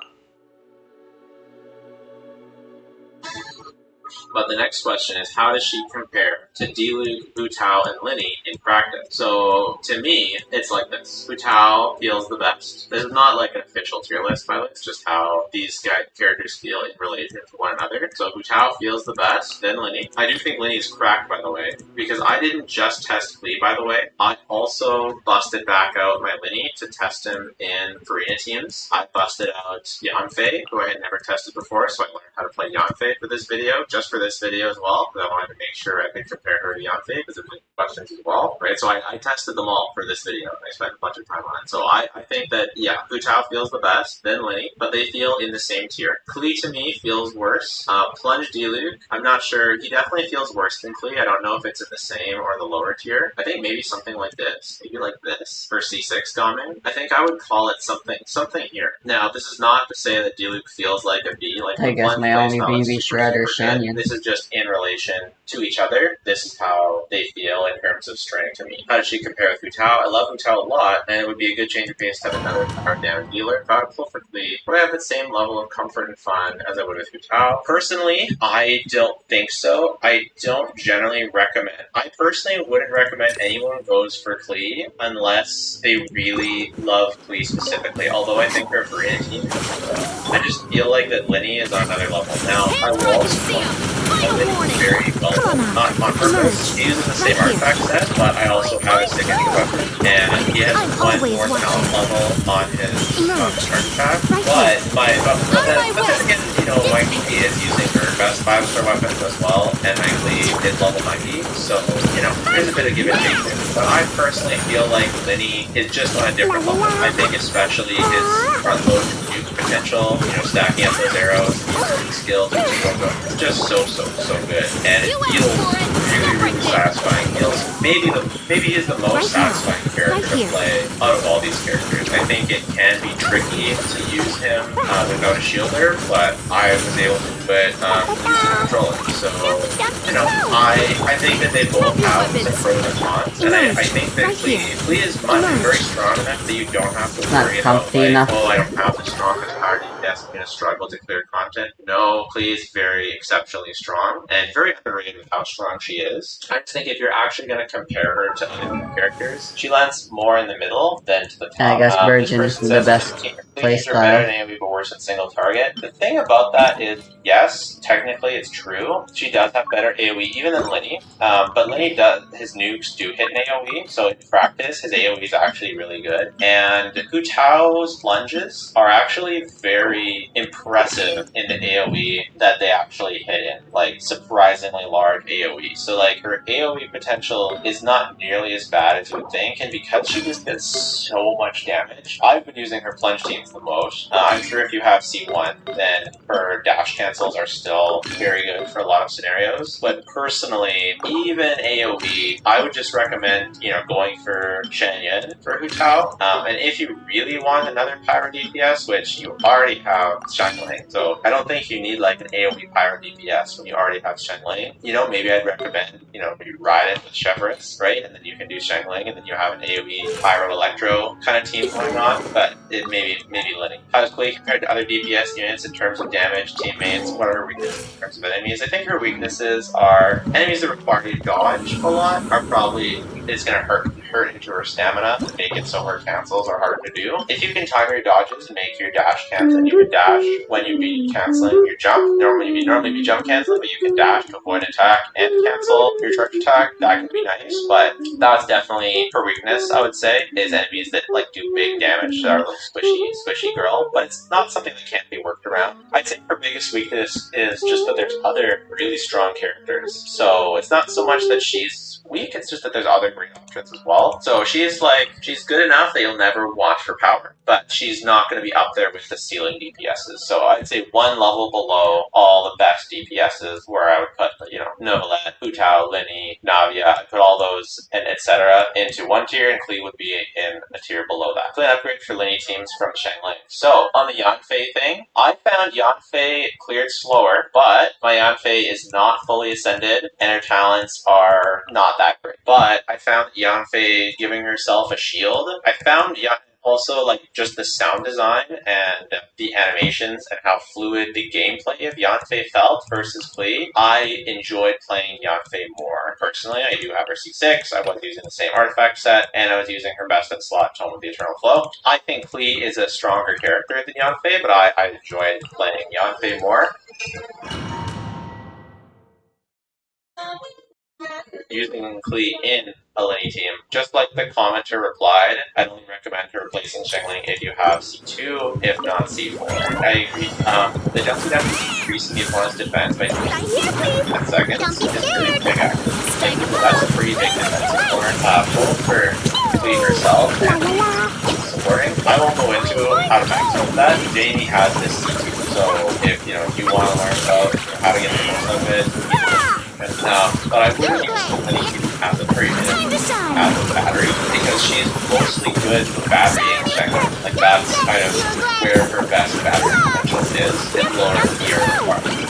But the next question is, how does she compare to Diluc, Hu Tao, and Lyney in practice? So, to me, it's like this. Hu Tao feels the best. This is not like an official tier list, by the way. It's just how these characters feel in relation to one another. So, Hu Tao feels the best, then Lyney. I do think Lyney's cracked, by the way, because I didn't just test Klee, by the way. I also busted back out my Lyney to test him in Farina teams. I busted out Yanfei, who I had never tested before, so I learned how to play Yanfei for this video, just for this video as well, because I wanted to make sure I could compare her to Yanfei, because of the questions as well, right? So I tested them all for this video. I spent a bunch of time on it. So I think that, Hu Tao feels the best, then Lyney, but they feel in the same tier. Klee, to me, feels worse. Plunge Diluc, I'm not sure. He definitely feels worse than Klee. I don't know if it's in the same or the lower tier. I think maybe something like this. Maybe like this for C6 Domin. I think I would call it something here. Now, this is not to say that Diluc feels like a B. Like I guess my only BB Shredder Shanyan. This is just in relation to each other. This is how they feel in terms of strength to me. How does she compare with Hu Tao? I love Hu Tao a lot, and it would be a good change of pace to have another hard damage dealer. If I would pull for Klee, would I have the same level of comfort and fun as I would with Hu Tao? Personally, I don't think so. I don't generally recommend. I personally wouldn't recommend anyone goes for Klee unless they really love Klee specifically, although I think her Farina team, I just feel like that Lyney is on another level. Now, I will also Lyney very well, not on purpose. He uses the same artifact set, but I also have a signature weapon, and he has one more talent level on his charge attack. But then again, my Klee is using her best 5-star weapons as well, and my Klee is level 90, so, there's a bit of give and take there. But I personally feel like Lyney is just on a different level. I think especially his front load potential, stacking up those arrows, using skills, just so good, and it feels really satisfying. Maybe he's the most satisfying character to play out of all these characters. I think it can be tricky to use him without a shielder, but I was able to do it using a controller. So, I think that they both have some pros and cons, and I think that Klee is very strong enough that you don't have to worry about, I don't have the strongest power DPS, I'm going to struggle to clear content. No, Klee is very exceptionally strong, and very underrated with how strong she is. I just think if you're actually going to compare her to other characters, she lands more in the middle than to the top. I guess Virgin is the best playstyle. Better than AoE, but worse at single target. The thing about that is, yes, technically it's true. She does have better AoE even than Lyney, but Lyney his nukes do hit an AoE, so in practice his AoE is actually really good. And Hu Tao's plunges are actually very impressive in the AoE that they actually hit in, like surprisingly large AoE. So like her AoE potential is not nearly as bad as you would think, and because she just gets so much damage, I've been using her plunge teams the most. I'm sure if you have C1, then her dash cancels are still very good for a lot of scenarios. But personally, even AoE, I would just recommend, going for Shen Yun for Hu Tao. And if you really want another Pyro DPS, which you already have Xiangling, so I don't think you need like an AoE Pyro DPS when you already have Xiangling. Maybe I'd recommend, you ride it with Chevrolet, right? And then you can do Xiangling, and then you have an AoE Pyro Electro kind of team going on, but it maybe Lyney. How does Klee compared to other DPS units in terms of damage, teammates? What are her weaknesses in terms of enemies? I think her weaknesses are enemies that require you to dodge a lot are probably is going to hurt hurt into her stamina and make it so her cancels are harder to do. If you can time your dodges and make your dash cancel, you can dash when you be canceling your jump. Normally be jump canceling, but you can dash to avoid attack and cancel your charge attack. That can be nice, but that's definitely her weakness, I would say, is enemies that like do big damage that are like squishy girl, but it's not something that can't be worked around. I'd say her biggest weakness is just that there's other really strong characters. So it's not so much that she's weak, it's just that there's other great options as well. So she's good enough that you'll never watch her power, but she's not going to be up there with the ceiling DPSs. So I'd say one level below all the best DPSs, where I would put, Novelette, Hu Tao, Linny, Navia, I'd put all those and etc. into one tier, and Klee would be in a tier below that. So an upgrade for Linny teams from Xiangling. So on the Yanfei thing, I found Yanfei cleared slower, but my Yanfei is not fully ascended, and her talents are not that great. But I found Yanfei giving herself a shield. I found also, just the sound design and the animations and how fluid the gameplay of Yanfei felt versus Klee. I enjoyed playing Yanfei more. Personally, I do have her C6, I was using the same artifact set, and I was using her best in slot Tome of the Eternal Flow. I think Klee is a stronger character than Yanfei, but I enjoyed playing Yanfei more. Using Klee in a Linny team. Just like the commenter replied, I'd only recommend replacing Xiangling if you have C2, if not C4. I agree. The jumpsuit actually increasing the opponent's defense by 10 seconds is really big actually. That's a pretty big defensive score. Both for Klee herself and supporting. I won't go into how to max out that. Jamie has this C2, so if you want to learn about how to get the most of it, but I wouldn't use Linny as a battery, because she's mostly good for batterying Xiangling. That's kind of where her best battery potential is blowing the gear requirement.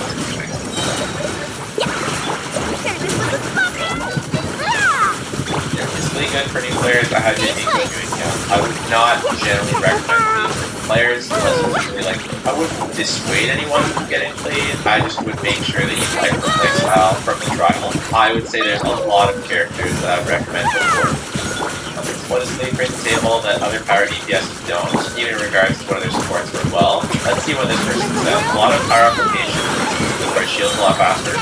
It's really good for new players. I had Jamie go doing I would not generally recommend these players unless it's really I wouldn't dissuade anyone from getting played. I just would make sure that you like the playstyle from the trial. I would say there's a lot of characters that I would recommend before. What does they bring to the table that other power DPSs don't, even in regards to what other supports as well? Let's see what this person says. A lot of power applications where shields a lot faster.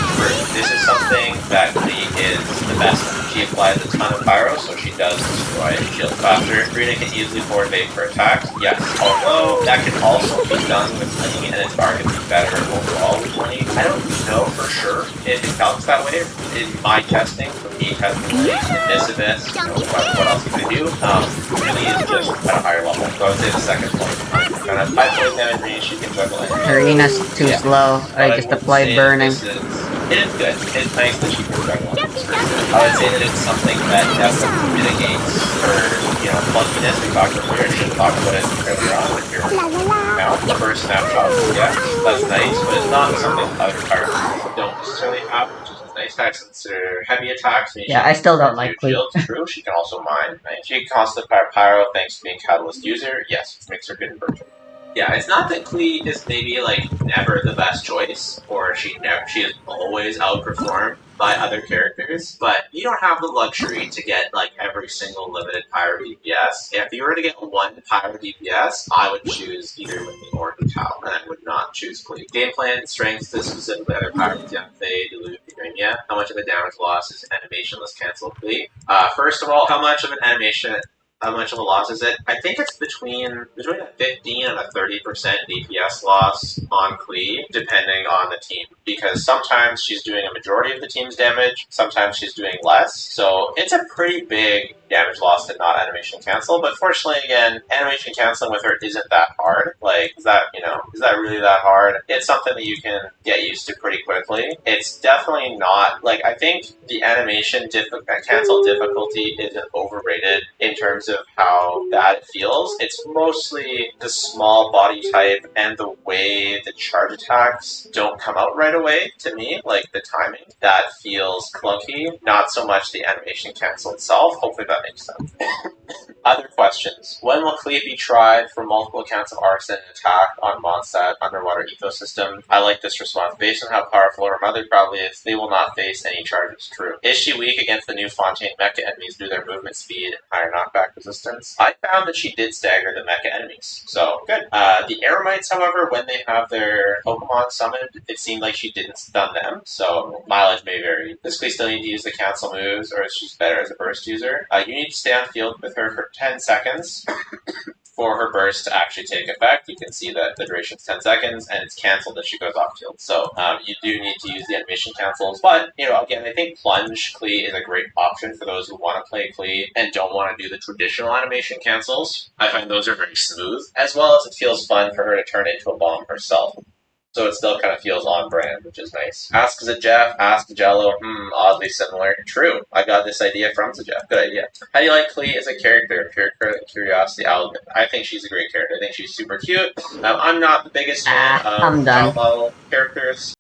This is something that Klee is the best at. She applies a ton of pyro, so she does destroy shields faster. Runa can easily forward bait for attacks, yes. Although that can also be done with Linny, and it's arguably better overall with Linny. I don't know for sure if it counts that way. In my testing, for me testing Linny, this abyss, what else can I do? Really is just at a higher level. So I would say the second point. Kind of high poison damage range, she can juggle it. Arena's too slow. I just applied burning. It is good. It's nice that she can juggle it. I would say that it's something that definitely mitigates her, clunkiness. We talked earlier, I should talk about it earlier on with your mount. The first snapshot, yes, that's nice, but it's not something other pirates don't necessarily have, which is nice. Attacks consider heavy attacks. Yeah, I still don't like Klee. True, she can also mine. Right? She can constantly fire pyro thanks to being Catalyst user. Yes, which makes her good in virtual. Yeah, it's not that Klee is maybe never the best choice, or she is always outperformed by other characters, but you don't have the luxury to get every single limited pyro DPS. If you were to get one pyro DPS, I would choose either Linny or Hu Tao, and I would not choose Klee. Game plan, strengths to specifically other pyros, Yanfei, Diluc, Urania. How much of a damage loss is animationless cancel Klee? First of all, how much of a loss is it? I think it's between a 15 and a 30% DPS loss on Klee, depending on the team. Because sometimes she's doing a majority of the team's damage, sometimes she's doing less. So it's a pretty big damage loss to not animation cancel. But fortunately, again, animation canceling with her isn't that hard. Is that really that hard? It's something that you can get used to pretty quickly. It's definitely not, I think the animation cancel difficulty isn't overrated in terms of how bad it feels. It's mostly the small body type and the way the charge attacks don't come out right away to me, the timing. That feels clunky, not so much the animation cancel itself. Hopefully that that makes sense. Other questions. When will Klee be tried for multiple counts of arson and attack on Mondstadt underwater ecosystem? I like this response. Based on how powerful her mother probably is, Klee will not face any charges. True. Is she weak against the new Fontaine mecha enemies due to their movement speed and higher knockback resistance? I found that she did stagger the mecha enemies, so good. The Eremites, however, when they have their Pokemon summoned, it seemed like she didn't stun them, so mileage may vary. Does Klee still need to use the cancel moves, or is she better as a burst user? You need to stay on field with her for 10 seconds for her burst to actually take effect. You can see that the duration is 10 seconds, and it's canceled if she goes off field. So you do need to use the animation cancels. But, again, I think Plunge Klee is a great option for those who want to play Klee and don't want to do the traditional animation cancels. I find those are very smooth, as well as it feels fun for her to turn it into a bomb herself. So it still kind of feels on brand, which is nice. Ask Zajeff, ask Jello, oddly similar. True, I got this idea from Zajeff. Good idea. How do you like Klee as a character? Pure curiosity, I'll admit. I think she's a great character. I think she's super cute. I'm not the biggest fan of I'm done. top model characters.